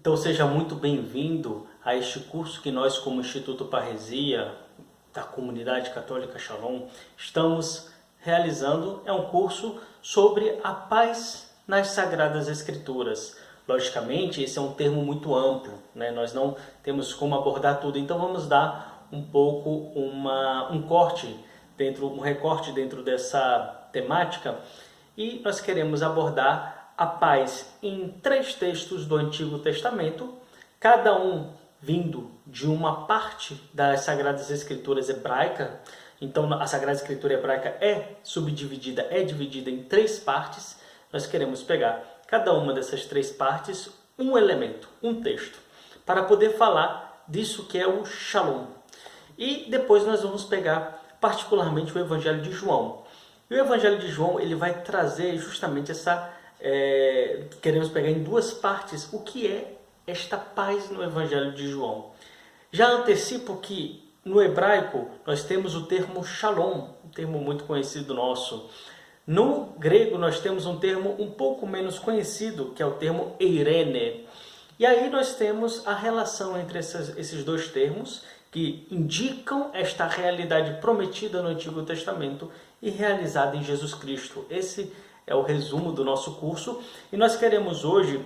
Então seja muito bem-vindo a este curso que nós, como Instituto Parresia, da Comunidade Católica Shalom, estamos realizando. É um curso sobre a paz nas Sagradas Escrituras. Logicamente, esse é um termo muito amplo, né? Nós não temos como abordar tudo, então vamos dar um pouco um recorte dentro dessa temática, e nós queremos abordar a paz em 3 textos do Antigo Testamento, cada um vindo de uma parte das Sagradas Escrituras hebraica. Então a Sagrada Escritura hebraica é dividida em 3 partes. Nós queremos pegar cada uma dessas 3 partes, um elemento, um texto, para poder falar disso que é o Shalom. E depois nós vamos pegar particularmente o Evangelho de João. E o Evangelho de João ele vai trazer justamente queremos pegar em 2 partes o que é esta paz no Evangelho de João. Já antecipo que no hebraico nós temos o termo Shalom, um termo muito conhecido nosso. No grego nós temos um termo um pouco menos conhecido, que é o termo Eirene. E aí nós temos a relação entre esses 2 termos, que indicam esta realidade prometida no Antigo Testamento e realizada em Jesus Cristo. Esse é o resumo do nosso curso, e nós queremos hoje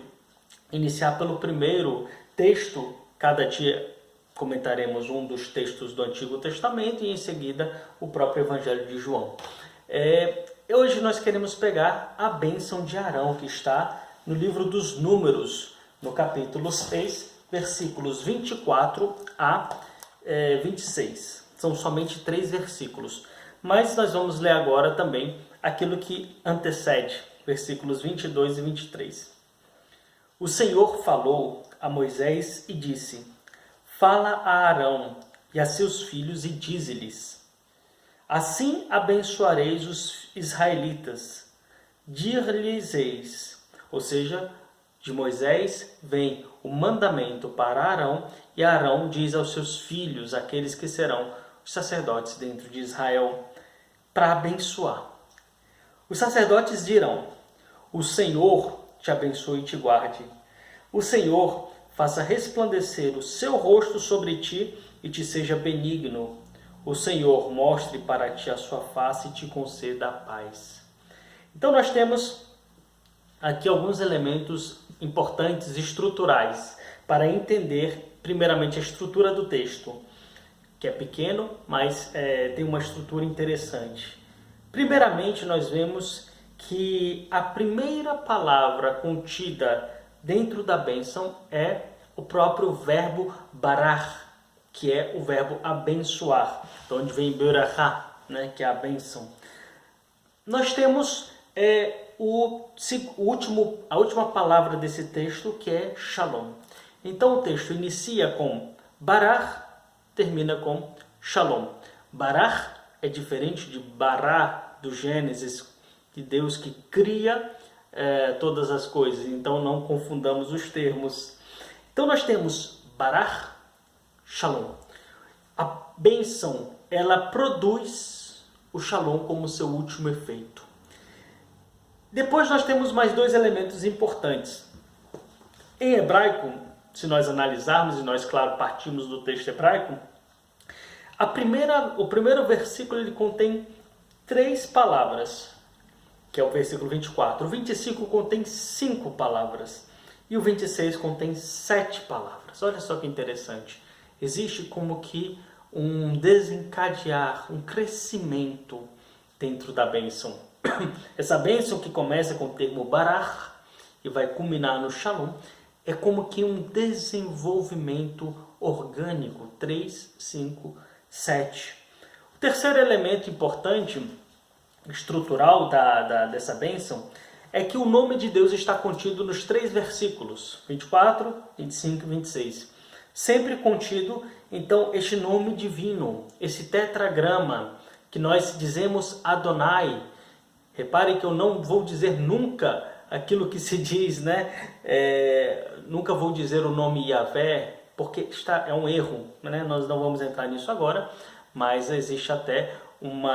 iniciar pelo primeiro texto. Cada dia comentaremos um dos textos do Antigo Testamento e em seguida o próprio Evangelho de João. Hoje nós queremos pegar a bênção de Arão, que está no livro dos Números, no capítulo 6, versículos 24 a 26. São somente 3 versículos, mas nós vamos ler agora também aquilo que antecede, versículos 22 e 23. O Senhor falou a Moisés e disse: Fala a Arão e a seus filhos e dize-lhes: Assim abençoareis os israelitas. Dir-lhes-eis, ou seja, de Moisés vem o mandamento para Arão, e Arão diz aos seus filhos, aqueles que serão os sacerdotes dentro de Israel, para abençoar. Os sacerdotes dirão: O Senhor te abençoe e te guarde. O Senhor faça resplandecer o seu rosto sobre ti e te seja benigno. O Senhor mostre para ti a sua face e te conceda a paz. Então nós temos aqui alguns elementos importantes, estruturais, para entender primeiramente a estrutura do texto, que é pequeno, mas tem uma estrutura interessante. Primeiramente, nós vemos que a primeira palavra contida dentro da bênção é o próprio verbo barar, que é o verbo abençoar, de onde vem berachá, né, que é a bênção. Nós temos a última palavra desse texto, que é Shalom. Então o texto inicia com barar, termina com Shalom. Barar é diferente de Bará, do Gênesis, de Deus que cria todas as coisas. Então não confundamos os termos. Então nós temos Barar, Shalom. A bênção, ela produz o Shalom como seu último efeito. Depois nós temos mais 2 elementos importantes. Em hebraico, se nós analisarmos, e nós, claro, partimos do texto hebraico, o primeiro versículo ele contém 3 palavras, que é o versículo 24. O 25 contém 5 palavras e o 26 contém 7 palavras. Olha só que interessante. Existe como que um desencadear, um crescimento dentro da bênção. Essa bênção que começa com o termo barar e vai culminar no Shalom, é como que um desenvolvimento orgânico. 3, 5, 7. O terceiro elemento importante, estrutural dessa bênção, é que o nome de Deus está contido nos 3 versículos, 24, 25 e 26. Sempre contido, então, este nome divino, esse tetragrama, que nós dizemos Adonai. Reparem que eu não vou dizer nunca aquilo que se diz, né? Nunca vou dizer o nome Yahvé, porque é um erro, né? Nós não vamos entrar nisso agora, mas existe até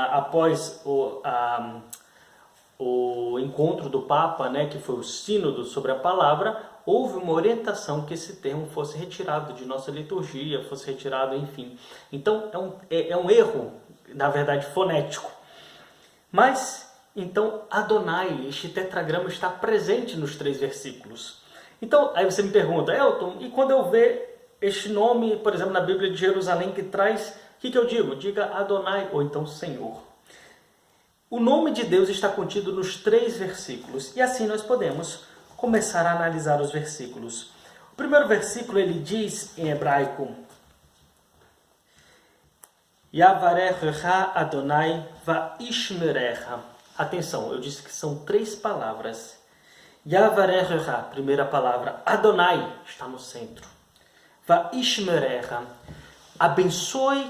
após o encontro do Papa, né, que foi o sínodo sobre a palavra, houve uma orientação que esse termo fosse retirado de nossa liturgia, fosse retirado, enfim. Então, é um erro, na verdade, fonético. Mas, então, Adonai, este tetragrama está presente nos 3 versículos. Então, aí você me pergunta, Elton, e quando eu ver este nome, por exemplo, na Bíblia de Jerusalém que traz, o que eu digo? Diga Adonai, ou então Senhor. O nome de Deus está contido nos 3 versículos, e assim nós podemos começar a analisar os versículos. O primeiro versículo, ele diz em hebraico, Yavarecha Adonai Vaishmerecha. Atenção, eu disse que são 3 palavras. Yavarecha, primeira palavra, Adonai, está no centro. Vaishmerecha,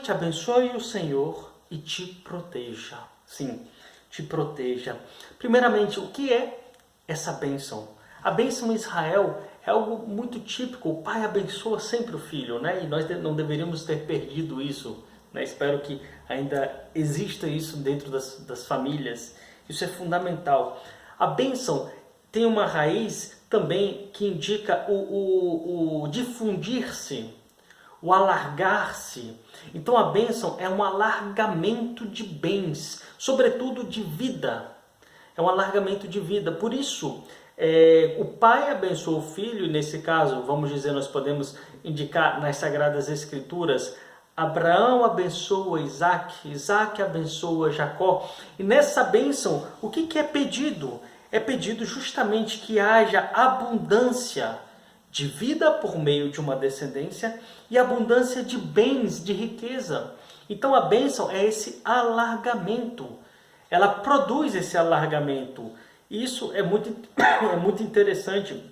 te abençoe o Senhor e te proteja. Sim, te proteja. Primeiramente, o que é essa bênção? A bênção em Israel é algo muito típico. O pai abençoa sempre o filho, né? E nós não deveríamos ter perdido isso, né? Espero que ainda exista isso dentro das famílias. Isso é fundamental. A bênção tem uma raiz também que indica o difundir-se, o alargar-se. Então a bênção é um alargamento de bens, sobretudo de vida. É um alargamento de vida. Por isso, o pai abençoa o filho, e nesse caso, vamos dizer, nós podemos indicar nas Sagradas Escrituras, Abraão abençoa Isaac, Isaac abençoa Jacó. E nessa bênção, o que é pedido? É pedido justamente que haja abundância de vida por meio de uma descendência e abundância de bens, de riqueza. Então a bênção é esse alargamento. Ela produz esse alargamento. Isso é muito interessante.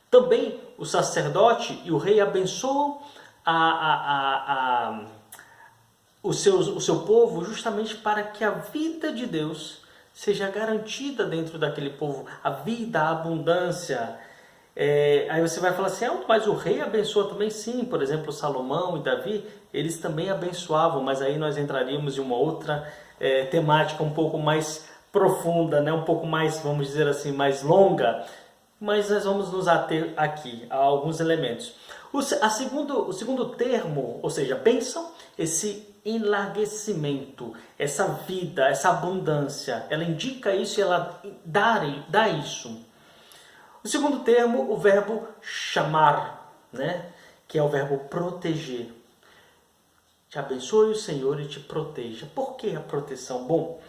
Também o sacerdote e o rei abençoam o seu povo justamente para que a vida de Deus seja garantida dentro daquele povo. A vida, a abundância. Aí você vai falar assim, mas o rei abençoa também? Sim, por exemplo, Salomão e Davi, eles também abençoavam, mas aí nós entraríamos em uma outra temática um pouco mais profunda, né? Um pouco mais, vamos dizer assim, mais longa, mas nós vamos nos ater aqui a alguns elementos. O segundo termo, ou seja, bênção, esse enlarguecimento, essa vida, essa abundância, ela indica isso e ela dá isso. O segundo termo, o verbo chamar, né? Que é o verbo proteger. Te abençoe o Senhor e te proteja. Por que a proteção? Bom,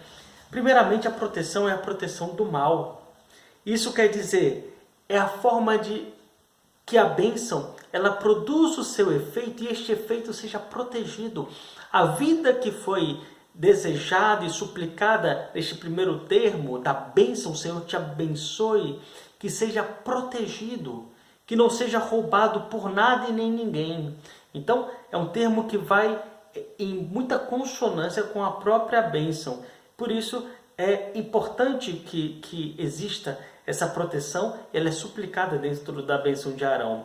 primeiramente a proteção é a proteção do mal. Isso quer dizer, é a forma de que a bênção, ela produz o seu efeito e este efeito seja protegido. A vida que foi desejada e suplicada neste primeiro termo, da bênção, o Senhor te abençoe, que seja protegido, que não seja roubado por nada e nem ninguém. Então, é um termo que vai em muita consonância com a própria bênção. Por isso, é importante que exista essa proteção, ela é suplicada dentro da bênção de Arão.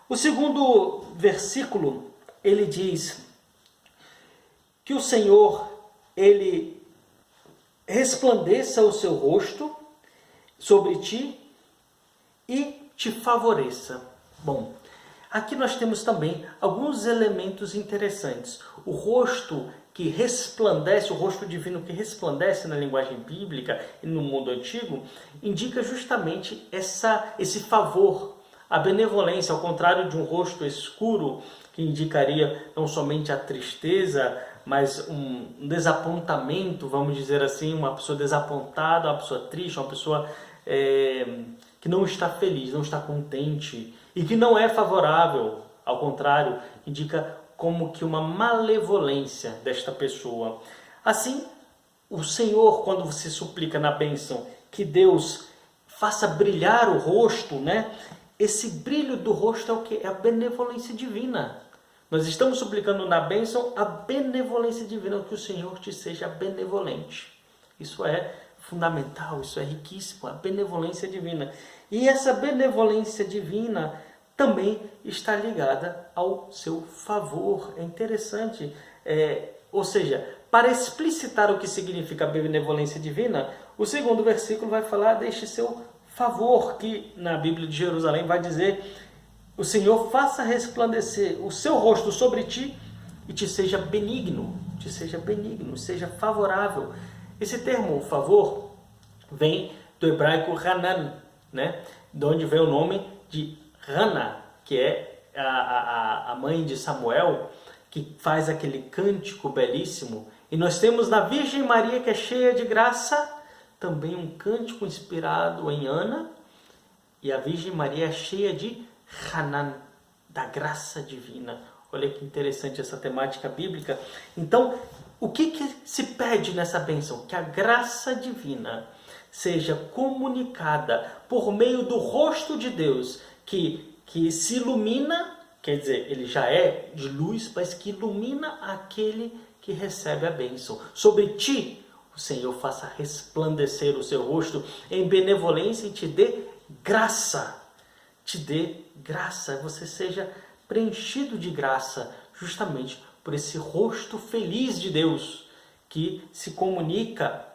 O segundo versículo, ele diz que o Senhor, ele resplandeça o seu rosto sobre ti e te favoreça. Bom, aqui nós temos também alguns elementos interessantes. O rosto que resplandece, o rosto divino que resplandece na linguagem bíblica e no mundo antigo, indica justamente esse favor, a benevolência, ao contrário de um rosto escuro, que indicaria não somente a tristeza, mas um desapontamento, vamos dizer assim, uma pessoa desapontada, uma pessoa triste, uma pessoa que não está feliz, não está contente e que não é favorável, ao contrário, indica como que uma malevolência desta pessoa. Assim, o Senhor, quando você suplica na bênção que Deus faça brilhar o rosto, né? Esse brilho do rosto é o que? É a benevolência divina. Nós estamos suplicando na bênção a benevolência divina, que o Senhor te seja benevolente. Isso é fundamental, isso é riquíssimo, a benevolência divina. E essa benevolência divina também está ligada ao seu favor. É interessante, ou seja, para explicitar o que significa a benevolência divina, o segundo versículo vai falar deste seu favor que na Bíblia de Jerusalém vai dizer: o Senhor faça resplandecer o seu rosto sobre ti e te seja benigno, seja favorável. Esse termo, favor, vem do hebraico Hanan, né? De onde vem o nome de Hana, que é a mãe de Samuel, que faz aquele cântico belíssimo. E nós temos na Virgem Maria, que é cheia de graça, também um cântico inspirado em Ana. E a Virgem Maria é cheia de Hanan, da graça divina. Olha que interessante essa temática bíblica. Então, o que se pede nessa bênção? Que a graça divina seja comunicada por meio do rosto de Deus, que se ilumina, quer dizer, ele já é de luz, mas que ilumina aquele que recebe a bênção. Sobre ti, o Senhor faça resplandecer o seu rosto em benevolência e te dê graça. Te dê graça, você seja preenchido de graça, justamente por esse rosto feliz de Deus, que se comunica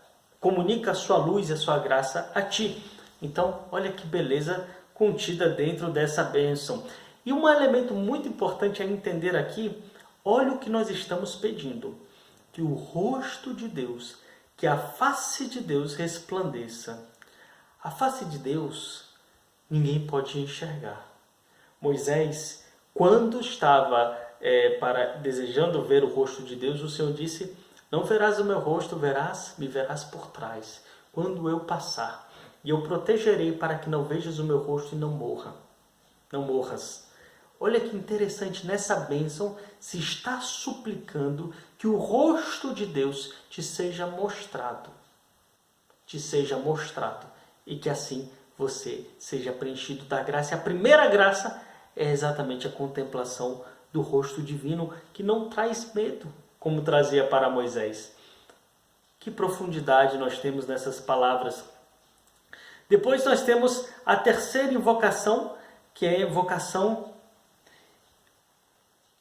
a sua luz e a sua graça a ti. Então, olha que beleza contida dentro dessa bênção. E um elemento muito importante a entender aqui, olha o que nós estamos pedindo: que o rosto de Deus, que a face de Deus resplandeça. A face de Deus ninguém pode enxergar. Moisés, quando estava desejando ver o rosto de Deus, o Senhor disse: não verás o meu rosto, me verás por trás, quando eu passar. E eu protegerei para que não vejas o meu rosto e não morras. Olha que interessante, nessa bênção se está suplicando que o rosto de Deus te seja mostrado. E que assim você seja preenchido da graça. E a primeira graça é exatamente a contemplação do rosto divino, que não traz medo, como trazia para Moisés. Que profundidade nós temos nessas palavras. Depois nós temos a terceira invocação, que é a invocação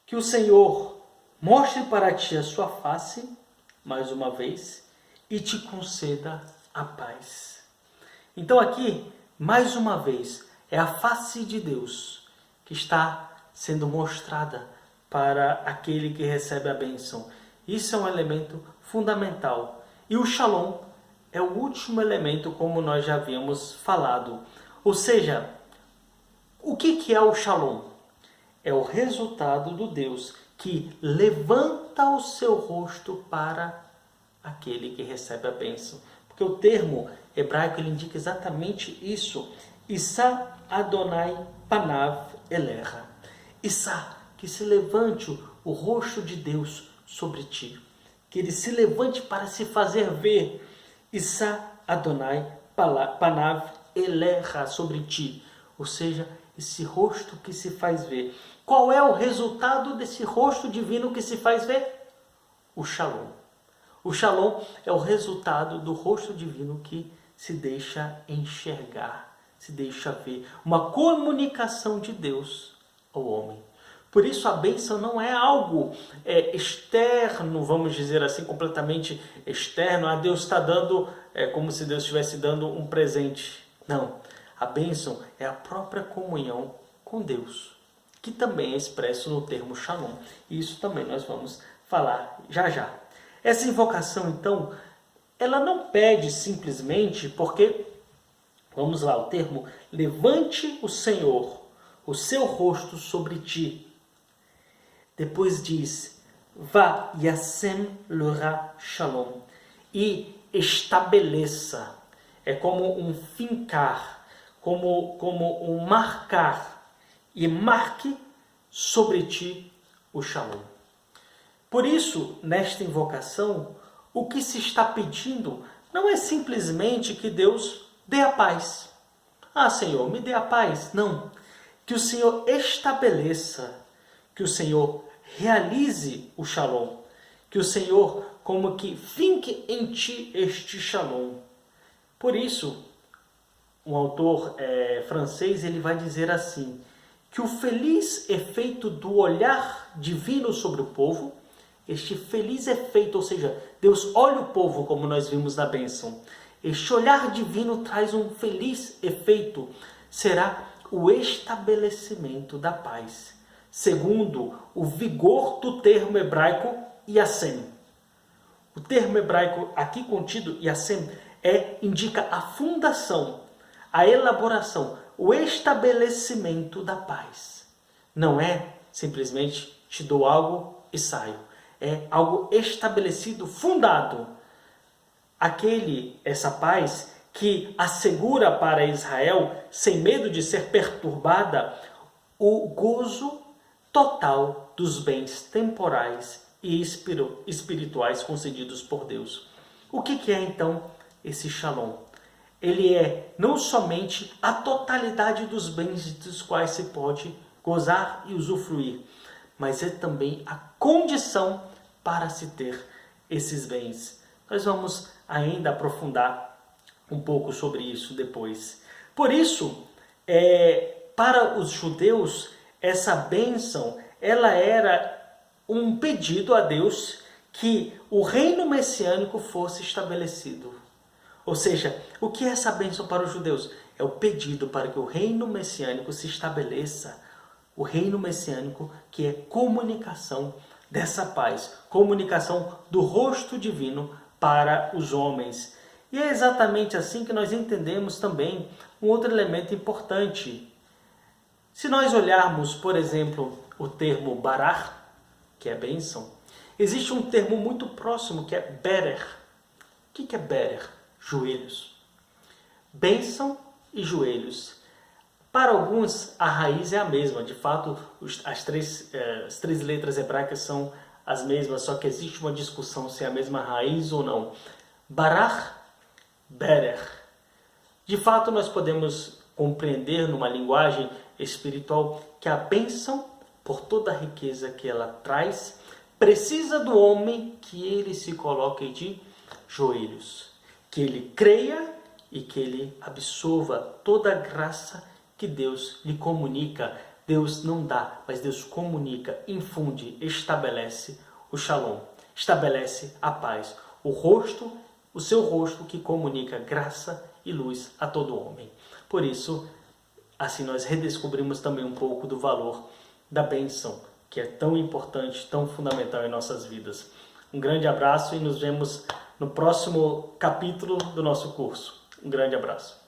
que o Senhor mostre para ti a sua face, mais uma vez, e te conceda a paz. Então aqui, mais uma vez, é a face de Deus que está sendo mostrada para aquele que recebe a bênção. Isso é um elemento fundamental. E o Shalom é o último elemento, como nós já havíamos falado. Ou seja, o que é o Shalom? É o resultado do Deus que levanta o seu rosto para aquele que recebe a bênção. Porque o termo hebraico ele indica exatamente isso. Issa Adonai Panav Elecha. Issa, que se levante o rosto de Deus sobre ti. Que ele se levante para se fazer ver. Issa Adonai Panav Elecha, sobre ti. Ou seja, esse rosto que se faz ver. Qual é o resultado desse rosto divino que se faz ver? O Shalom. O Shalom é o resultado do rosto divino que se deixa enxergar, se deixa ver. Uma comunicação de Deus ao homem. Por isso a bênção não é algo externo, vamos dizer assim, completamente externo. A Deus está dando, como se Deus estivesse dando um presente. Não, a bênção é a própria comunhão com Deus, que também é expresso no termo Shalom. E isso também nós vamos falar já já. Essa invocação, então, ela não pede simplesmente porque, vamos lá, o termo, levante o Senhor o seu rosto sobre ti. Depois diz, vá yasem lora shalom, e estabeleça. É como um fincar, como um marcar, e marque sobre ti o shalom. Por isso, nesta invocação, o que se está pedindo não é simplesmente que Deus dê a paz. Ah, Senhor, me dê a paz. Não. Que o Senhor estabeleça, que o Senhor realize o shalom, que o Senhor como que finque em ti este shalom. Por isso, um autor francês ele vai dizer assim, que o feliz efeito do olhar divino sobre o povo, este feliz efeito, ou seja, Deus olha o povo como nós vimos na bênção, este olhar divino traz um feliz efeito. Será o estabelecimento da paz, segundo o vigor do termo hebraico Yasem. O termo hebraico aqui contido, Yasem, indica a fundação, a elaboração, o estabelecimento da paz. Não é simplesmente te dou algo e saio. É algo estabelecido, fundado. Essa paz que assegura para Israel, sem medo de ser perturbada, o gozo total dos bens temporais e espirituais concedidos por Deus. O que é então esse Shalom? Ele é não somente a totalidade dos bens dos quais se pode gozar e usufruir, mas é também a condição para se ter esses bens. Nós vamos ainda aprofundar um pouco sobre isso depois. Por isso, para os judeus, essa bênção, ela era um pedido a Deus que o reino messiânico fosse estabelecido. Ou seja, o que é essa bênção para os judeus? É o pedido para que o reino messiânico se estabeleça. O reino messiânico, que é comunicação dessa paz, comunicação do rosto divino para os homens. E é exatamente assim que nós entendemos também um outro elemento importante. Se nós olharmos, por exemplo, o termo barar, que é bênção, existe um termo muito próximo que é berer. O que é berer? Joelhos. Bênção e joelhos. Para alguns, a raiz é a mesma. De fato, as três letras hebraicas são as mesmas, só que existe uma discussão se é a mesma raiz ou não. Barar, berer. De fato, nós podemos compreender numa linguagem espiritual que a bênção, por toda a riqueza que ela traz, precisa do homem que ele se coloque de joelhos, que ele creia e que ele absorva toda a graça que Deus lhe comunica. Deus não dá, mas Deus comunica, infunde, estabelece o Shalom, estabelece a paz, o seu rosto que comunica graça e luz a todo homem. Por isso, assim nós redescobrimos também um pouco do valor da bênção, que é tão importante, tão fundamental em nossas vidas. Um grande abraço e nos vemos no próximo capítulo do nosso curso. Um grande abraço.